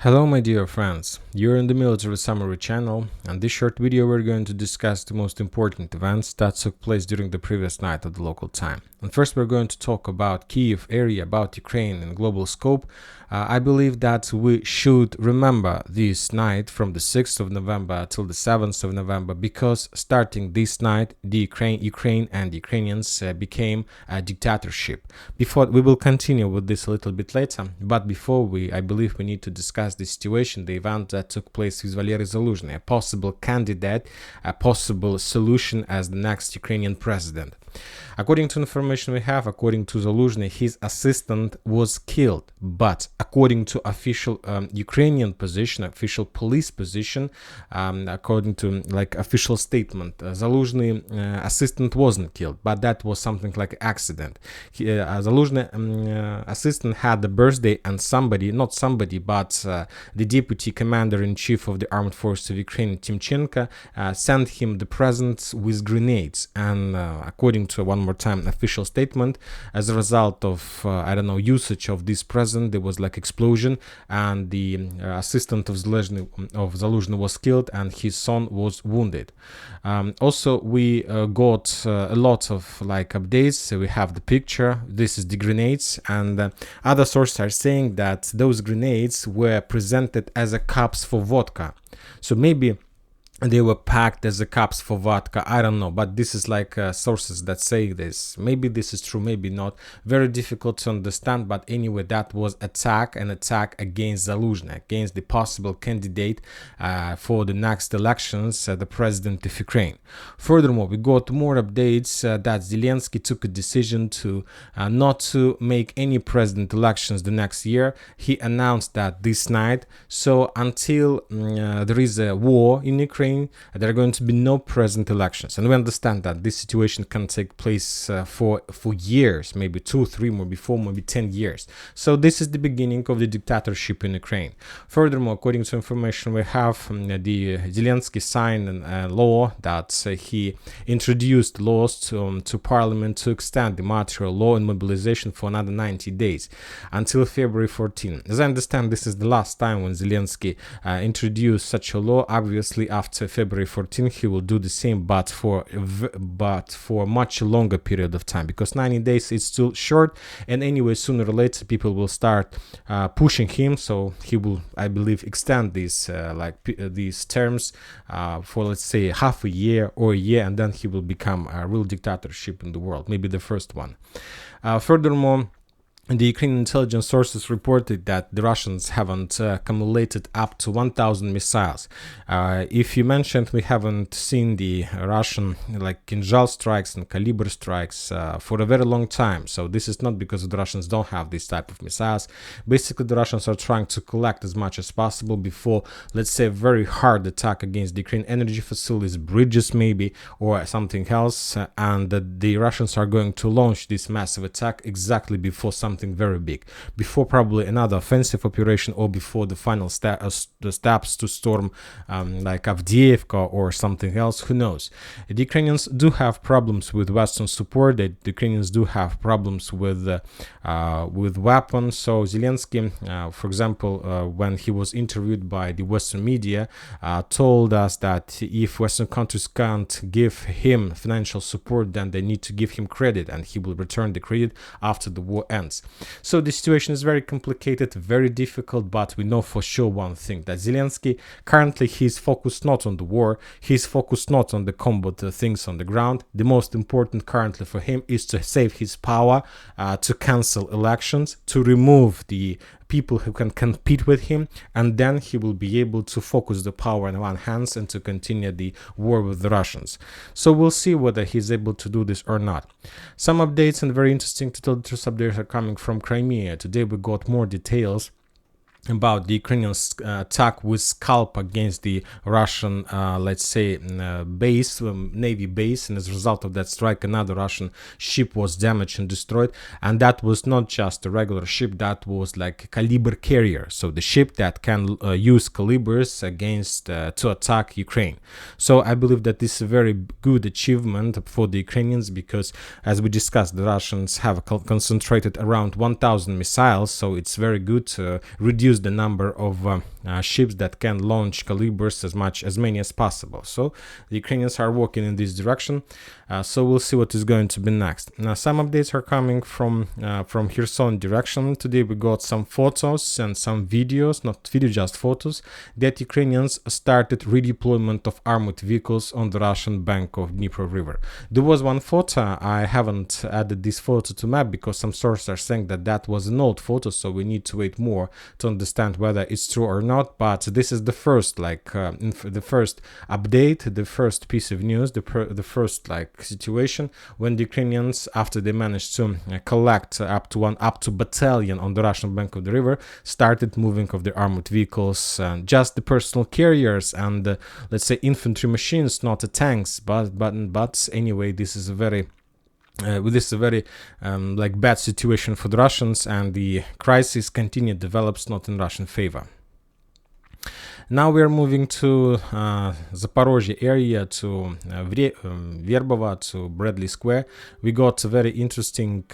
Hello my dear friends, you're in the Military Summary channel, and this short video we're going to discuss the most important events that took place during the previous night of the local time. And first we're going to talk about Kiev area, about Ukraine in global scope. I believe that we should remember this night from the 6th of November till the 7th of November, because starting this night the Ukraine and Ukrainians became a dictatorship. Before we will continue with this a little bit later, but before I believe we need to discuss the situation, the event that took place with Valery Zaluzhny, a possible candidate, a possible solution as the next Ukrainian president. According to information we have, according to Zaluzhny, his assistant was killed, but according to official Ukrainian position, official police position, according to official statement, Zaluzhny assistant wasn't killed, but that was something like accident. Zaluzhny assistant had the birthday, and the deputy commander-in-chief of the armed forces of Ukraine, Timchenko, sent him the presents with grenades. And according to one more time official statement, as a result of usage of this present, there was explosion, and the assistant of Zaluzhny was killed, and his son was wounded. Also, we got a lot of updates. So we have the picture. This is the grenades, and other sources are saying that those grenades were presented as a cups for vodka. So maybe they were packed as a cups for vodka. I don't know, but this is sources that say this. Maybe this is true, maybe not. Very difficult to understand, but anyway, that was an attack against Zaluzhny, against the possible candidate for the next elections, the president of Ukraine. Furthermore, we got more updates that Zelensky took a decision to not to make any president elections the next year. He announced that this night. So until there is a war in Ukraine, there are going to be no president elections, and we understand that this situation can take place for years, maybe 2, 3, maybe 4, maybe 10 years. So this is the beginning of the dictatorship in Ukraine. Furthermore, according to information we have, the Zelensky signed a law that he introduced laws to parliament to extend the martial law and mobilization for another 90 days until February 14. As I understand, this is the last time when Zelensky introduced such a law. Obviously, after February 14, he will do the same, but for a much longer period of time, because 90 days is still short, and anyway, sooner or later people will start pushing him, so he will, I believe, extend these terms for, let's say, half a year or a year, and then he will become a real dictatorship in the world, maybe the first one. Furthermore, the Ukrainian intelligence sources reported that the Russians haven't accumulated up to 1,000 missiles. If you mentioned, we haven't seen the Russian Kinzhal strikes and Caliber strikes for a very long time. So this is not because the Russians don't have this type of missiles. Basically, the Russians are trying to collect as much as possible before, let's say, a very hard attack against the Ukrainian energy facilities, bridges maybe, or something else. And the Russians are going to launch this massive attack exactly before something very big, before probably another offensive operation, or before the final steps to storm Avdiivka or something else. Who knows? The Ukrainians do have problems with Western support. The Ukrainians do have problems with weapons. So Zelensky, for example, when he was interviewed by the Western media, told us that if Western countries can't give him financial support, then they need to give him credit, and he will return the credit after the war ends. So the situation is very complicated, very difficult, but we know for sure one thing, that Zelensky currently, he's focused not on the war, he's focused not on the combat things on the ground. The most important currently for him is to save his power, to cancel elections, to remove the people who can compete with him, and then he will be able to focus the power in one hand and to continue the war with the Russians. So we'll see whether he's able to do this or not. Some updates, and very interesting to tell the truth, updates are coming from Crimea. Today we got more details about the Ukrainian attack with scalp against the Russian, base, Navy base, and as a result of that strike, another Russian ship was damaged and destroyed. And that was not just a regular ship, that was like a Caliber carrier, so the ship that can use calibers against to attack Ukraine. So I believe that this is a very good achievement for the Ukrainians, because as we discussed, the Russians have concentrated around 1,000 missiles, so it's very good to reduce reduce the number of ships that can launch calibers as many as possible. So the Ukrainians are working in this direction. So we'll see what is going to be next. Now, some updates are coming from Kherson direction. Today we got some photos and some videos, not video, just photos, that Ukrainians started redeployment of armored vehicles on the Russian bank of Dnipro River. There was one photo. I haven't added this photo to map because some sources are saying that that was an old photo, so we need to wait more to understand whether it's true or not. But this is the first, the first update, the first piece of news, the first situation when the Ukrainians, after they managed to collect up to battalion on the Russian bank of the river, started moving of the armored vehicles, just the personal carriers and let's say infantry machines, not the tanks. But anyway, this is a very bad situation for the Russians, and the crisis develops not in Russian favor. Now we are moving to Zaporozhye area, to Verbova, to Bradley Square. We got a very interesting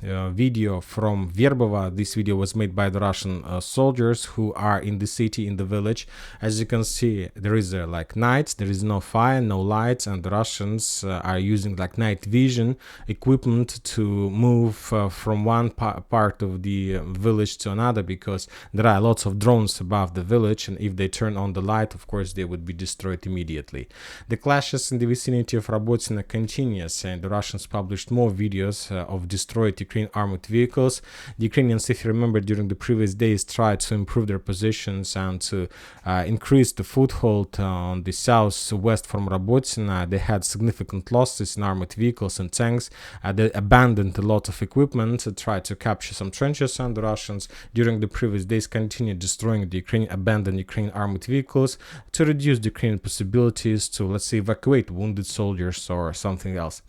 video from Verbova. This video was made by the Russian soldiers who are in the city, in the village. As you can see, there is night, there is no fire, no lights, and the Russians are using night vision equipment to move from one part of the village to another, because there are lots of drones above the village, and if they turn on the light, of course they would be destroyed immediately. The clashes in the vicinity of Robotyne continues, and the Russians published more videos of destroyed Ukrainian armored vehicles. The Ukrainians, if you remember, during the previous days tried to improve their positions and to increase the foothold on the southwest from Robotyne. They had significant losses in armored vehicles and tanks. They abandoned a lot of equipment, tried to capture some trenches, and the Russians during the previous days continued destroying the abandoned Ukrainian armored vehicles to reduce the Ukrainian possibilities to, let's say, evacuate wounded soldiers or something else.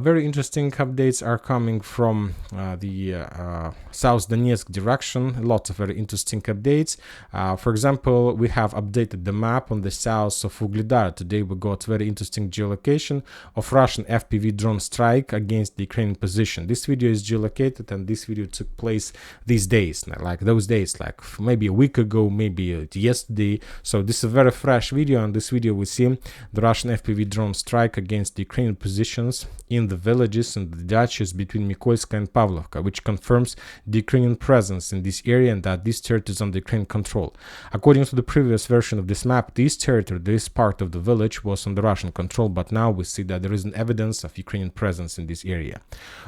Very interesting updates are coming from the South Donetsk direction. Lots of very interesting updates. For example, we have updated the map on the south of Ugledar. Today we got very interesting geolocation of Russian FPV drone strike against the Ukrainian position. This video is geolocated, and this video took place these days, maybe a week ago, maybe yesterday. So this is a very fresh video. On this video we see the Russian FPV drone strike against the Ukrainian positions in the villages and the dachas between Mykolaiv and Pavlovka, which confirms the Ukrainian presence in this area and that this territory is under Ukrainian control. According to the previous version of this map, this territory, this part of the village, was under Russian control, but now we see that there is an evidence of Ukrainian presence in this area.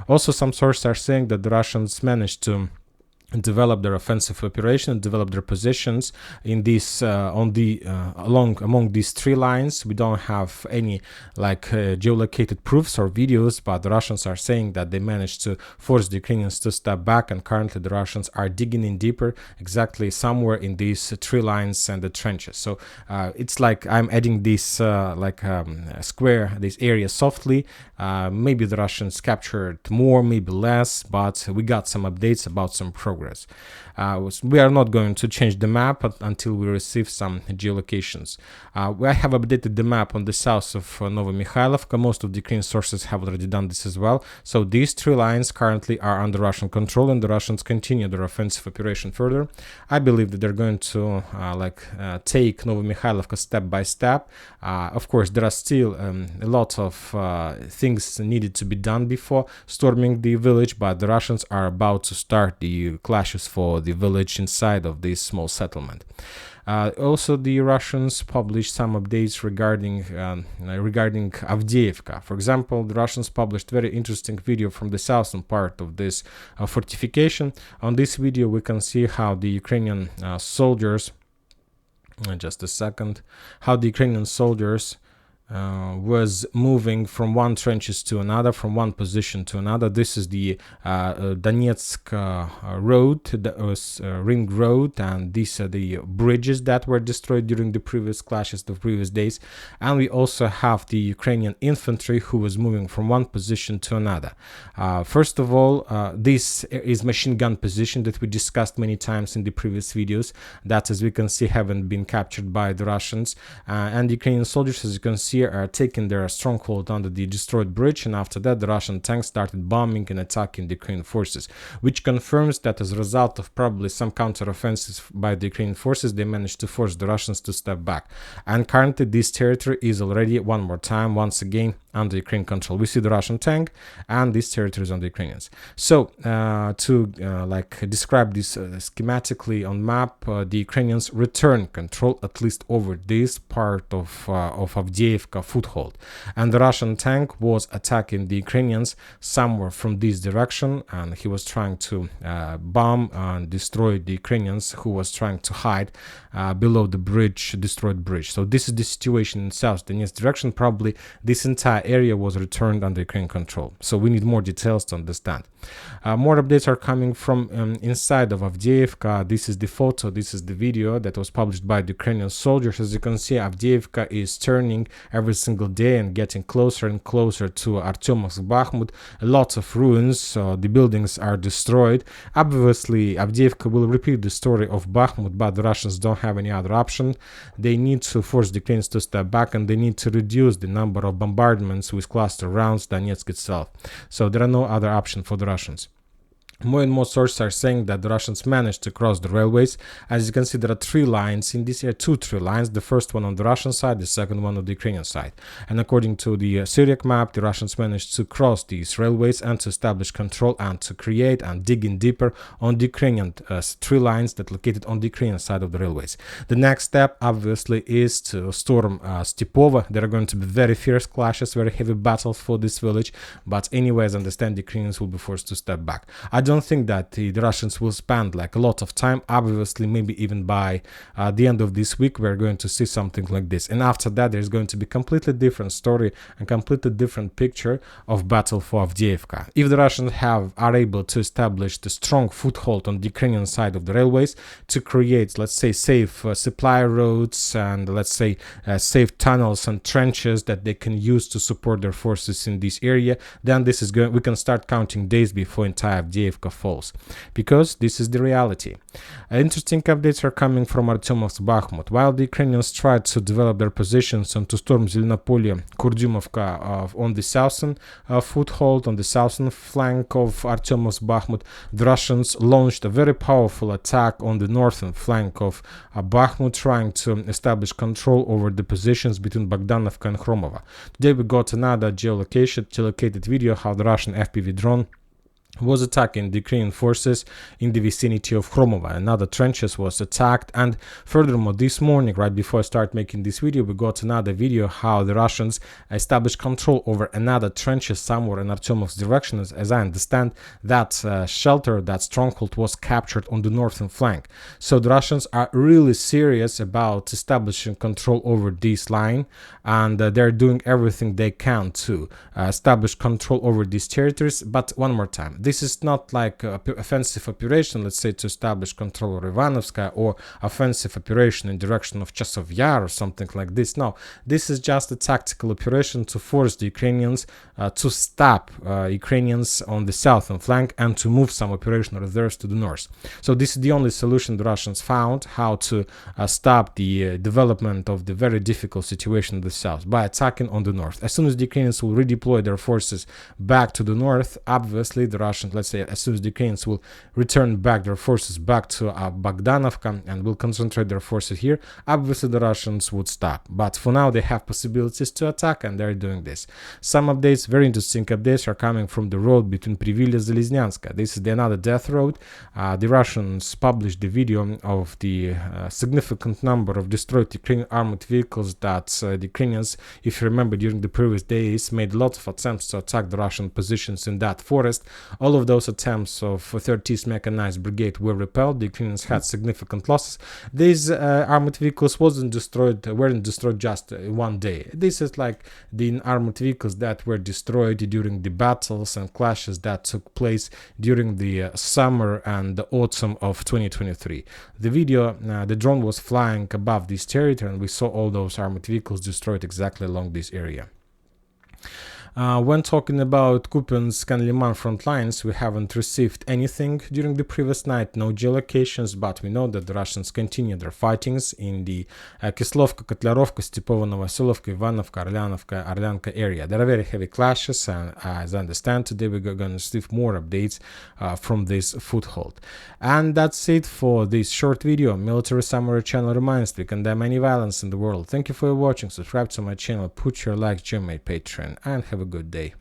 Also, some sources are saying that the Russians managed to develop their offensive operation, develop their positions in this among these three lines. We don't have any geolocated proofs or videos, but the Russians are saying that they managed to force the Ukrainians to step back, and currently the Russians are digging in deeper, exactly somewhere in these three lines and the trenches. So it's like I'm adding this square, this area softly. Maybe the Russians captured more, maybe less, but we got some updates about some progress. We are not going to change the map until we receive some geolocations. I have updated the map on the south of Novomikhailivka. Most of the Ukrainian sources have already done this as well. So these three lines currently are under Russian control, and the Russians continue their offensive operation further. I believe that they're going to take Novomikhailivka step by step. Of course, there are still a lot of things needed to be done before storming the village, but the Russians are about to start the clashes for the village inside of this small settlement. Also, the Russians published some updates regarding Avdiivka. For example, the Russians published very interesting video from the southern part of this fortification. On this video, we can see how the Ukrainian soldiers, how the Ukrainian soldiers was moving from one trenches to another, from one position to another. This is the Donetsk road, the ring road, and these are the bridges that were destroyed during the previous clashes, the previous days. And we also have the Ukrainian infantry who was moving from one position to another. First of all, this is machine gun position that we discussed many times in the previous videos, that, as we can see, haven't been captured by the Russians. And the Ukrainian soldiers, as you can see, already taken their stronghold under the destroyed bridge, and after that the Russian tanks started bombing and attacking the Ukrainian forces, which confirms that as a result of probably some counteroffensives by the Ukrainian forces, they managed to force the Russians to step back. And currently this territory is already once again under Ukrainian control. We see the Russian tank and this territory is under Ukrainians. So to describe this schematically on map, the Ukrainians return control at least over this part of Avdiivka foothold, and the Russian tank was attacking the Ukrainians somewhere from this direction, and he was trying to bomb and destroy the Ukrainians who was trying to hide below the bridge, destroyed bridge. So this is the situation in South Donetsk direction. Probably this entire area was returned under Ukrainian control. So we need more details to understand. More updates are coming from inside of Avdiivka. This is the photo, this is the video that was published by the Ukrainian soldiers. As you can see, Avdiivka is turning every single day and getting closer and closer to Artyomovsk, Bakhmut. Lots of ruins, the buildings are destroyed. Obviously, Avdiivka will repeat the story of Bakhmut, but the Russians don't have any other option. They need to force the Ukrainians to step back, and they need to reduce the number of bombardments with cluster rounds Donetsk itself. So there are no other option for the Russians. More and more sources are saying that the Russians managed to cross the railways. As you can see, there are three lines in this area, two lines. The first one on the Russian side, the second one on the Ukrainian side. And according to the Syriac map, the Russians managed to cross these railways and to establish control and to create and dig in deeper on the Ukrainian three lines that located on the Ukrainian side of the railways. The next step, obviously, is to storm Stepova. There are going to be very fierce clashes, very heavy battles for this village. But anyways, I understand the Ukrainians will be forced to step back. I don't think that the Russians will spend a lot of time. Obviously, maybe even by the end of this week we're going to see something like this, and after that there's going to be completely different story and completely different picture of battle for Avdiivka. If the Russians are able to establish the strong foothold on the Ukrainian side of the railways to create, let's say, safe supply roads and let's say safe tunnels and trenches that they can use to support their forces in this area, then this is we can start counting days before entire Avdiivka falls, because this is the reality. Interesting updates are coming from Artyomovsk, Bakhmut. While the Ukrainians tried to develop their positions and to storm Zelenopolye, Kurdyumovka on the southern foothold, on the southern flank of Artyomovsk, Bakhmut, the Russians launched a very powerful attack on the northern flank of Bakhmut, trying to establish control over the positions between Bogdanovka and Khromovo. Today we got another geolocated video how the Russian FPV drone was attacking the Ukrainian forces in the vicinity of Khromovo. Another trenches was attacked, and furthermore, this morning, right before I start making this video, we got another video how the Russians established control over another trenches somewhere in Artyomov's direction. As I understand, that shelter, that stronghold was captured on the northern flank. So the Russians are really serious about establishing control over this line, and they're doing everything they can to establish control over these territories. But one more time, this is not like an offensive operation, let's say, to establish control over Ivanovska, or offensive operation in direction of Chasov Yar or something like this. No, this is just a tactical operation to force the Ukrainians to stop Ukrainians on the southern flank and to move some operational reserves to the north. So this is the only solution the Russians found, how to stop the development of the very difficult situation in the south, by attacking on the north. As soon as the Ukrainians will redeploy their forces back to the north, obviously the Russians, let's say, as soon as the Ukrainians will return back their forces back to Bogdanovka and will concentrate their forces here, obviously the Russians would stop. But for now they have possibilities to attack, and they're doing this. Some updates, very interesting updates, are coming from the road between Privilya and Zaluzhnyanska. This is another death road. The Russians published the video of the significant number of destroyed Ukrainian armored vehicles that the Ukrainians, if you remember, during the previous days made lots of attempts to attack the Russian positions in that forest. All of those attempts of 30th Mechanized Brigade were repelled. The Ukrainians had significant losses. These armored vehicles weren't destroyed just one day. This is like the armored vehicles that were destroyed during the battles and clashes that took place during the summer and the autumn of 2023. The video, the drone was flying above this territory, and we saw all those armored vehicles destroyed exactly along this area. When talking about Kupiansk-Liman front lines, we haven't received anything during the previous night, no geolocations, but we know that the Russians continue their fightings in the Kislovka, Kotляровka, Stepovo, Novosilovka, Ivanovka, Orlyanka area. There are very heavy clashes, and as I understand, today we're going to receive more updates from this foothold. And that's it for this short video. Military Summary channel reminds we condemn any violence in the world. Thank you for watching, subscribe to my channel, put your like, join my Patreon, and have a good day.